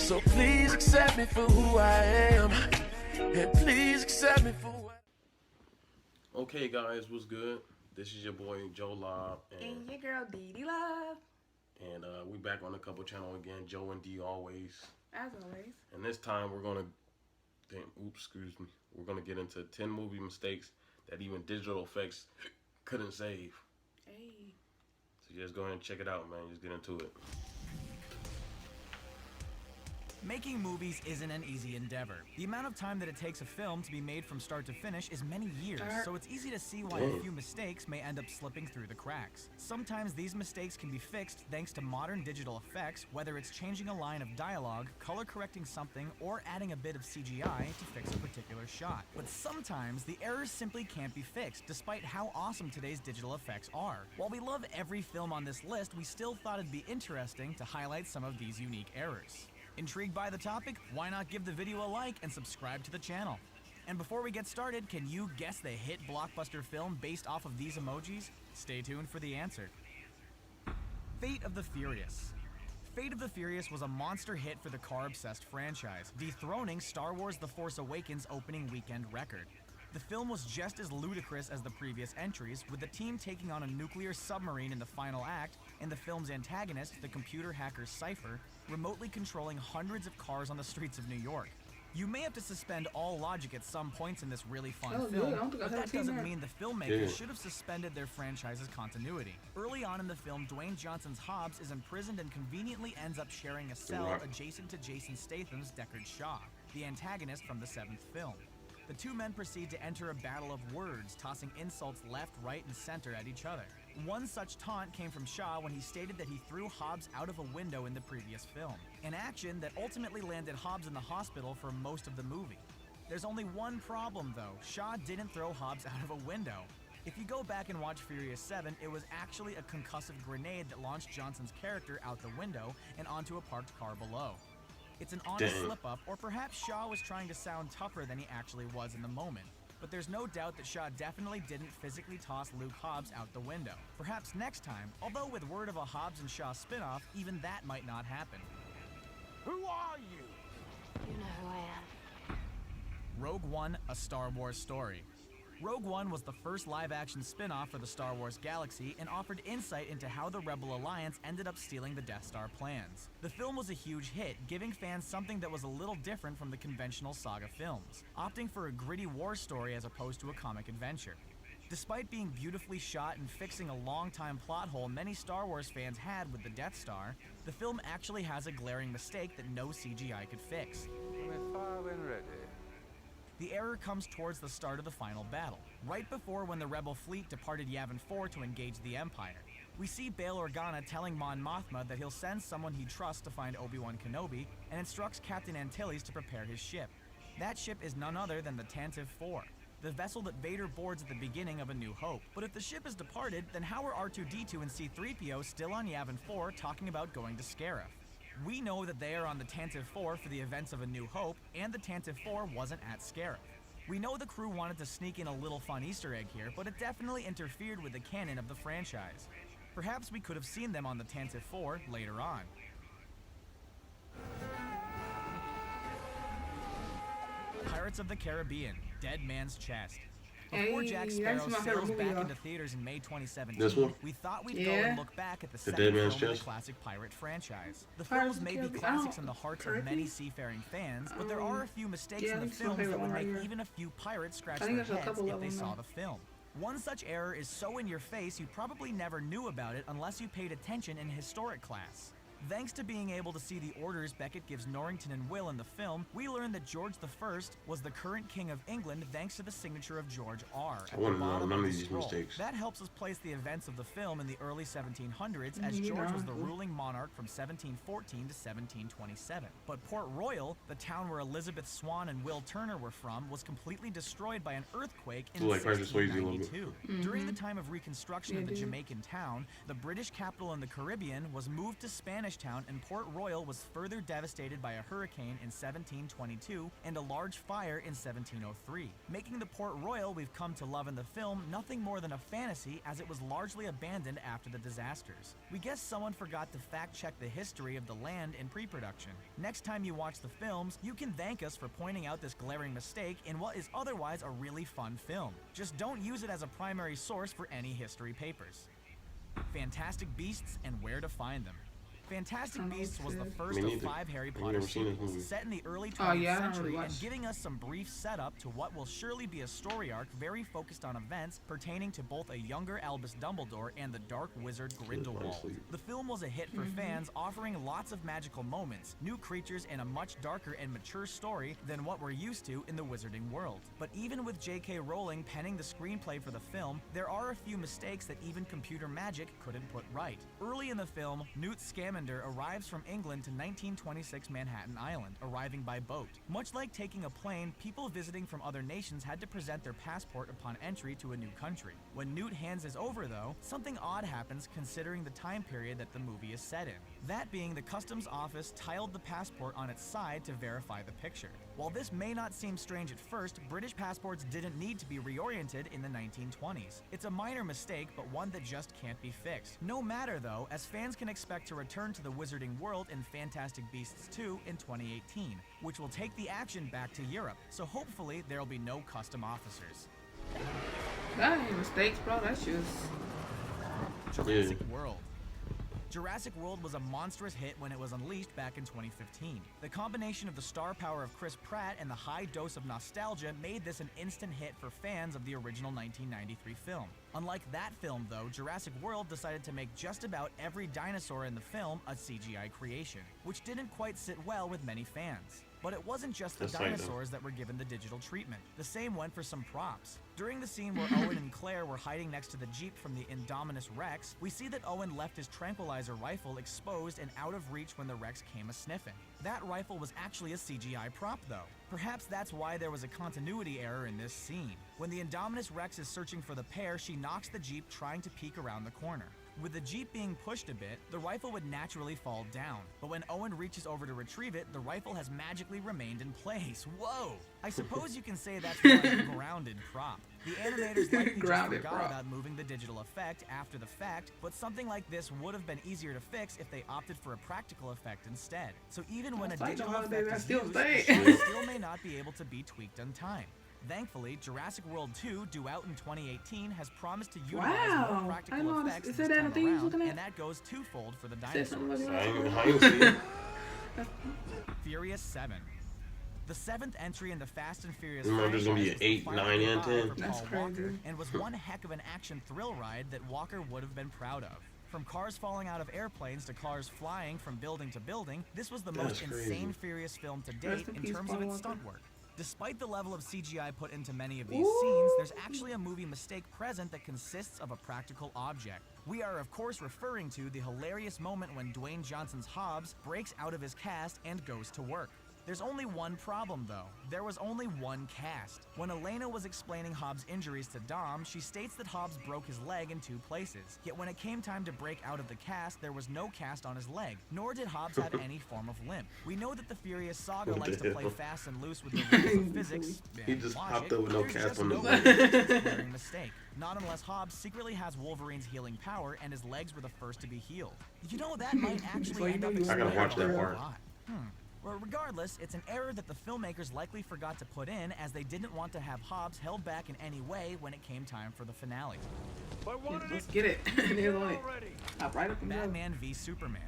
So please accept me for who I am, and please accept me for what. Okay, guys, what's good? This is your boy Joe Lob, And your girl Dee Dee Love, and we back on the couple channel again. Joe and D always. as always. And this time we're gonna, excuse me. We're gonna get into 10 movie mistakes that even digital effects couldn't save. Hey. So just go ahead and check it out, man. Just get into it. Making movies isn't an easy endeavor. The amount of time that it takes a film to be made from start to finish is many years, so it's easy to see why a few mistakes may end up slipping through the cracks. Sometimes these mistakes can be fixed thanks to modern digital effects, whether it's changing a line of dialogue, color correcting something, or adding a bit of CGI to fix a particular shot. But sometimes the errors simply can't be fixed, despite how awesome today's digital effects are. While we love every film on this list, we still thought it'd be interesting to highlight some of these unique errors. Intrigued by the topic? Why not give the video a like and subscribe to the channel? And before we get started, can you guess the hit blockbuster film based off of these emojis? Stay tuned for the answer. Fate of the Furious. Fate of the Furious was a monster hit for the car-obsessed franchise, dethroning Star Wars The Force Awakens' opening weekend record. The film was just as ludicrous as the previous entries, with the team taking on a nuclear submarine in the final act, and the film's antagonist, the computer hacker Cypher, remotely controlling hundreds of cars on the streets of New York. You may have to suspend all logic at some points in this really fun film, but that doesn't mean the filmmakers should have suspended their franchise's continuity. Early on in the film, Dwayne Johnson's Hobbs is imprisoned and conveniently ends up sharing a cell adjacent to Jason Statham's Deckard Shaw, the antagonist from the 7th film. The two men proceed to enter a battle of words, tossing insults left, right, and center at each other. One such taunt came from Shaw when he stated that he threw Hobbs out of a window in the previous film, an action that ultimately landed Hobbs in the hospital for most of the movie. There's only one problem though, Shaw didn't throw Hobbs out of a window. If you go back and watch Furious 7, it was actually a concussive grenade that launched Johnson's character out the window and onto a parked car below. It's an honest slip-up, or perhaps Shaw was trying to sound tougher than he actually was in the moment. But there's no doubt that Shaw definitely didn't physically toss Luke Hobbs out the window. Perhaps next time, although with word of a Hobbs and Shaw spin-off, even that might not happen. Who are you? You know who I am. Rogue One, A Star Wars Story. Rogue One was the first live-action spin-off for the Star Wars galaxy and offered insight into how the Rebel Alliance ended up stealing the Death Star plans. The film was a huge hit, giving fans something that was a little different from the conventional saga films, opting for a gritty war story as opposed to a comic adventure. Despite being beautifully shot and fixing a long-time plot hole many Star Wars fans had with the Death Star, the film actually has a glaring mistake that no CGI could fix. We're far when ready. The error comes towards the start of the final battle, right before when the Rebel fleet departed Yavin 4 to engage the Empire. We see Bail Organa telling Mon Mothma that he'll send someone he trusts to find Obi-Wan Kenobi, and instructs Captain Antilles to prepare his ship. That ship is none other than the Tantive 4, the vessel that Vader boards at the beginning of A New Hope. But if the ship is departed, then how are R2-D2 and C-3PO still on Yavin 4 talking about going to Scarif? We know that they are on the Tantive 4 for the events of A New Hope, and the Tantive 4 wasn't at Scarif. We know the crew wanted to sneak in a little fun Easter egg here, but it definitely interfered with the canon of the franchise. Perhaps we could have seen them on the Tantive 4 later on. Pirates of the Caribbean, Dead Man's Chest. Before Jack Sparrow sails back into theaters in May 2017, we thought we'd go and look back at the second film of the classic pirate franchise. The films may be classics in the hearts of many seafaring fans, but there are a few mistakes in the films that would make even a few pirates scratch their heads if they saw the film. One such error is so in your face you probably never knew about it unless you paid attention in historic class. Thanks to being able to see the orders Beckett gives Norrington and Will in the film, we learned that George I was the current king of England thanks to the signature of George R. at the bottom of the scroll. That helps us place the events of the film in the early 1700s, as George was the ruling monarch from 1714 to 1727. But Port Royal, the town where Elizabeth Swann and Will Turner were from, was completely destroyed by an earthquake in 1692. During the time of reconstruction of the Jamaican town, the British capital in the Caribbean was moved to Spanish Spanish town, and Port Royal was further devastated by a hurricane in 1722 and a large fire in 1703, making the Port Royal we've come to love in the film nothing more than a fantasy, as it was largely abandoned after the disasters. We guess someone forgot to fact-check the history of the land in pre-production. Next time you watch the films, you can thank us for pointing out this glaring mistake in what is otherwise a really fun film. Just don't use it as a primary source for any history papers. Fantastic Beasts and Where to Find Them. Fantastic Beasts was the first of 5 Harry Potter sequels, set in the early 20th century and giving us some brief setup to what will surely be a story arc very focused on events pertaining to both a younger Albus Dumbledore and the dark wizard Grindelwald. The film was a hit for fans, offering lots of magical moments, new creatures, and a much darker and mature story than what we're used to in the wizarding world. But even with J.K. Rowling penning the screenplay for the film, there are a few mistakes that even computer magic couldn't put right. Early in the film, Newt Scamander arrives from England to 1926 Manhattan Island, arriving by boat. Much like taking a plane, people visiting from other nations had to present their passport upon entry to a new country. When Newt hands his over, though, something odd happens considering the time period that the movie is set in. That being, the customs office tiled the passport on its side to verify the picture. While this may not seem strange at first, British passports didn't need to be reoriented in the 1920s. It's a minor mistake, but one that just can't be fixed. No matter though, as fans can expect to return to the wizarding world in Fantastic Beasts 2 in 2018, which will take the action back to Europe, so hopefully there'll be no custom officers. That ain't mistakes, bro. That's just Jurassic World. Jurassic World was a monstrous hit when it was unleashed back in 2015. The combination of the star power of Chris Pratt and the high dose of nostalgia made this an instant hit for fans of the original 1993 film. Unlike that film, though, Jurassic World decided to make just about every dinosaur in the film a CGI creation, which didn't quite sit well with many fans. But it wasn't just the dinosaurs that were given the digital treatment. The same went for some props. During the scene where Owen and Claire were hiding next to the Jeep from the Indominus Rex, we see that Owen left his tranquilizer rifle exposed and out of reach when the Rex came a-sniffing. That rifle was actually a CGI prop, though. Perhaps that's why there was a continuity error in this scene. When the Indominus Rex is searching for the pair, she knocks the Jeep trying to peek around the corner. With the Jeep being pushed a bit, the rifle would naturally fall down, but when Owen reaches over to retrieve it, the rifle has magically remained in place. Whoa! I suppose you can say that's one grounded prop. The animators likely just forgot about moving the digital effect after the fact, but something like this would have been easier to fix if they opted for a practical effect instead. So even when a digital effect is used, the shot still may not be able to be tweaked on time. Thankfully, Jurassic World 2, due out in 2018, has promised to utilize more practical effects this time around, and that goes twofold for the dinosaurs. Furious 7. The 7th entry in the Fast and Furious franchise was be an 8, 9, and 10. That's crazy. And was one heck of an action thrill ride that Walker would have been proud of. From cars falling out of airplanes to cars flying from building to building, this was the most insane Furious film to date in terms of its stunt work. Despite the level of CGI put into many of these scenes, there's actually a movie mistake present that consists of a practical object. We are of course referring to the hilarious moment when Dwayne Johnson's Hobbs breaks out of his cast and goes to work. There's only one problem though. There was only one cast. When Elena was explaining Hobbs' injuries to Dom, she states that Hobbs broke his leg in 2 places. Yet when it came time to break out of the cast, there was no cast on his leg, nor did Hobbs have any form of limp. We know that the Furious Saga likes to play fast and loose with the rules of physics He and just logic. popped up with no There's cast just on no his way leg. to fix this glaring mistake. Not unless Hobbs secretly has Wolverine's healing power and his legs were the first to be healed. You know, that might actually end up I gotta watch that part. Well, regardless, it's an error that the filmmakers likely forgot to put in, as they didn't want to have Hobbs held back in any way when it came time for the finale. Let's get it. Hop right up and go. Batman v Superman.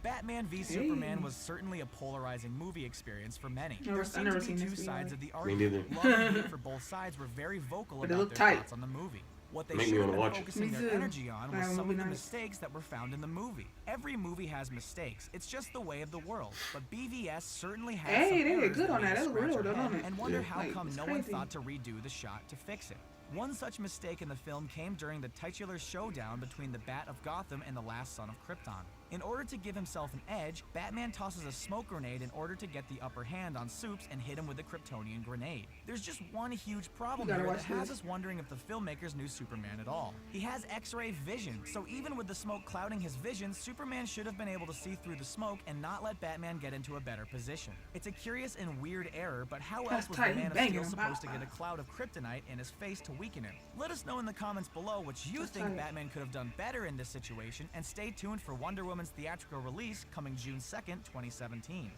Batman v Superman was certainly a polarizing movie experience for many. There seemed to be 2 sides of the argument. Love and hate for both sides were very vocal about their thoughts on the movie. What they should have been focusing their energy on was some of the mistakes that were found in the movie. Every movie has mistakes. It's just the way of the world. But BVS certainly has some errors good on that. That was real, scratch our don't head it? and wonder how Like, come it's no one crazy. thought to redo the shot to fix it. One such mistake in the film came during the titular showdown between the Bat of Gotham and the last son of Krypton. In order to give himself an edge, Batman tosses a smoke grenade in order to get the upper hand on Supes and hit him with a Kryptonian grenade. There's just one huge problem here that has us wondering if the filmmakers knew Superman at all. He has X-ray vision, so even with the smoke clouding his vision, Superman should have been able to see through the smoke and not let Batman get into a better position. It's a curious and weird error, but how else was the Man of Steel supposed to get a cloud of kryptonite in his face to weaken him? Let us know in the comments below what you think Batman could have done better in this situation, and stay tuned for Wonder Woman's theatrical release coming June 2nd, 2017.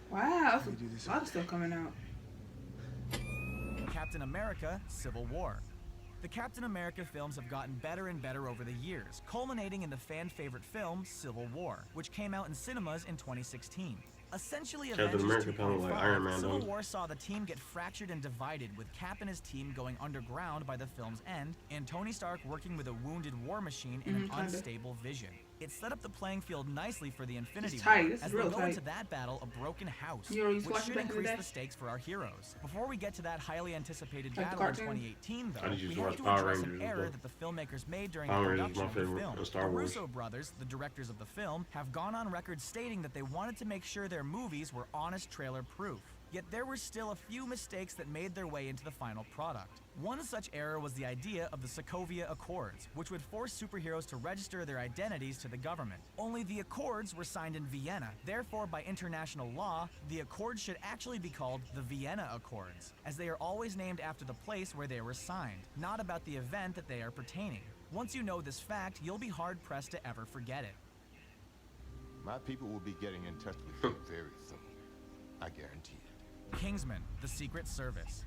Wow, that's a lot of stuff coming out. Captain America: Civil War. The Captain America films have gotten better and better over the years, culminating in the fan-favorite film Civil War, which came out in cinemas in 2016. Essentially, Captain America kind of like Iron Man. Civil War saw the team get fractured and divided, with Cap and his team going underground by the film's end, and Tony Stark working with a wounded War Machine and an unstable Vision. It set up the playing field nicely for the Infinity War, as they go into that battle a broken house, which should increase the stakes for our heroes. Before we get to that highly anticipated battle in 2018, though, we have to address an error that the filmmakers made during the production of the film. The Russo brothers, the directors of the film, have gone on record stating that they wanted to make sure their movies were honest trailer proof. Yet there were still a few mistakes that made their way into the final product. One such error was the idea of the Sokovia Accords, which would force superheroes to register their identities to the government. Only the Accords were signed in Vienna, therefore by international law, the Accords should actually be called the Vienna Accords, as they are always named after the place where they were signed, not about the event that they are pertaining. Once you know this fact, you'll be hard-pressed to ever forget it. My people will be getting in touch with you very soon. I guarantee it. Kingsman: The Secret Service.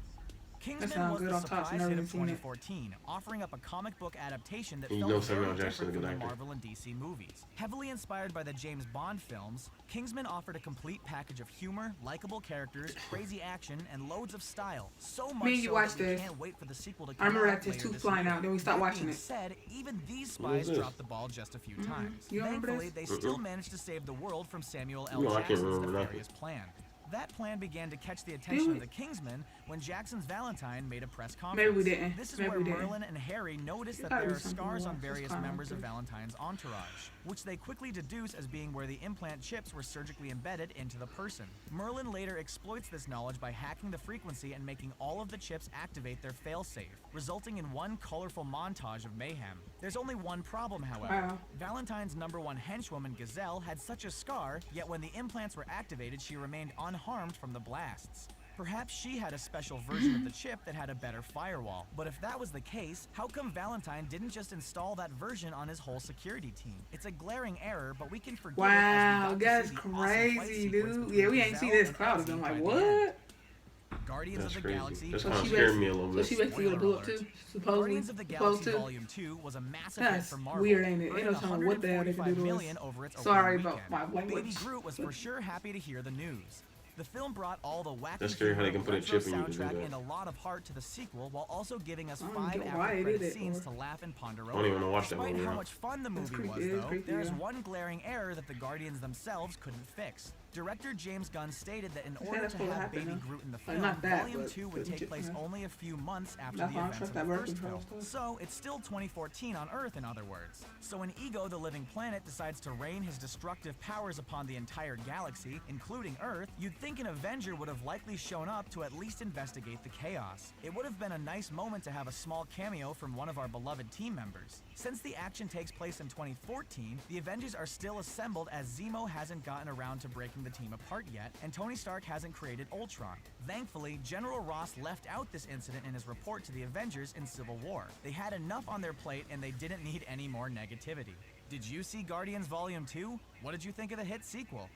Kingsman was the surprise hit of 2014, offering up a comic book adaptation that felt very different from the Marvel and DC movies. Heavily inspired by the James Bond films, Kingsman offered a complete package of humor, likable characters, crazy action, and loads of style. So much so that we can't wait for the sequel to come out. I remember that just two flying out, then we stopped watching it. Said, even these spies dropped the ball just a few times. Thankfully, they still managed to save the world from Samuel L. Jackson's nefarious plan. That plan began to catch the attention of the Kingsmen when Jackson's Valentine made a press conference. Maybe we didn't. This is where Merlin and Harry notice that there are scars on various members of Valentine's entourage, which they quickly deduce as being where the implant chips were surgically embedded into the person. Merlin later exploits this knowledge by hacking the frequency and making all of the chips activate their failsafe, resulting in one colorful montage of mayhem. There's only one problem, however. Valentine's #1 henchwoman, Gazelle, had such a scar, yet when the implants were activated, she remained unharmed from the blasts. Perhaps she had a special version of the chip that had a better firewall. But if that was the case, how come Valentine didn't just install that version on his whole security team? It's a glaring error, but we can forgive it. Wow, that's crazy, dude. Yeah, we ain't see this crowd. I'm like, what? Guardians of the Galaxy. That's kind of scared me a little bit. So she basically gonna blow up too, supposedly. Guardians of the Galaxy Volume 2 was a massive hit for Marvel. Weird, ain't it? Ain't no telling what the hell they can do to us. Sorry about my language. Baby Groot was for sure happy to hear the news. The film brought all the wacky how they can put a chip in you to do soundtrack that. and a lot of heart to the sequel, while also giving us 5 after-credit scenes to laugh and ponder over. I don't even want to watch that Despite movie. how much fun the movie was, though, there is one glaring error that the Guardians themselves couldn't fix. Director James Gunn stated that in order to have Baby Groot in the film, Volume 2 would take place only a few months after the events of the first film. So it's still 2014 on Earth, in other words. So when Ego, the living planet, decides to rain his destructive powers upon the entire galaxy, including Earth, you'd think an Avenger would have likely shown up to at least investigate the chaos. It would have been a nice moment to have a small cameo from one of our beloved team members. Since the action takes place in 2014, the Avengers are still assembled as Zemo hasn't gotten around to breaking the team apart yet, and Tony Stark hasn't created Ultron. Thankfully, General Ross left out this incident in his report to the Avengers in Civil War. They had enough on their plate and they didn't need any more negativity. Did you see Guardians Volume 2? What did you think of the hit sequel?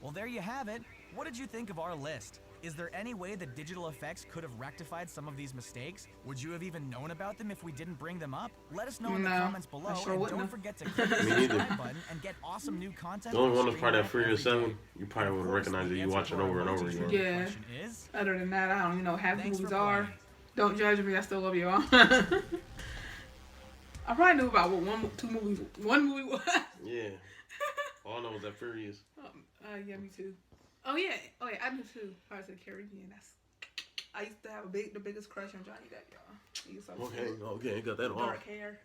Well, there you have it. What did you think of our list? Is there any way that digital effects could have rectified some of these mistakes? Would you have even known about them if we didn't bring them up? Let us know in the comments below, and don't forget to click the subscribe button and get awesome new content. The only one that's probably that Furious 7, you probably would recognize it. You watch it over and over again. Yeah. Other than that, I don't even know half the movies are. Don't judge me. I still love you all. I probably knew about what one movie was. Yeah. All I know is that Furious. Yeah, me too. Oh yeah, I do too. Pirates of the Caribbean. I used to have the biggest crush on Johnny Depp, y'all. He was so Okay, got that off. Dark hair.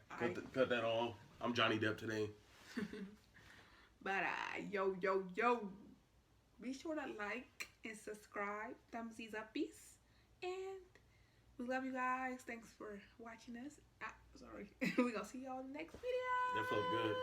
Cut that off. I'm Johnny Depp today. But yo, be sure to like and subscribe, thumbsies uppies, and we love you guys. Thanks for watching us. Sorry. We're gonna see y'all in the next video. That felt good.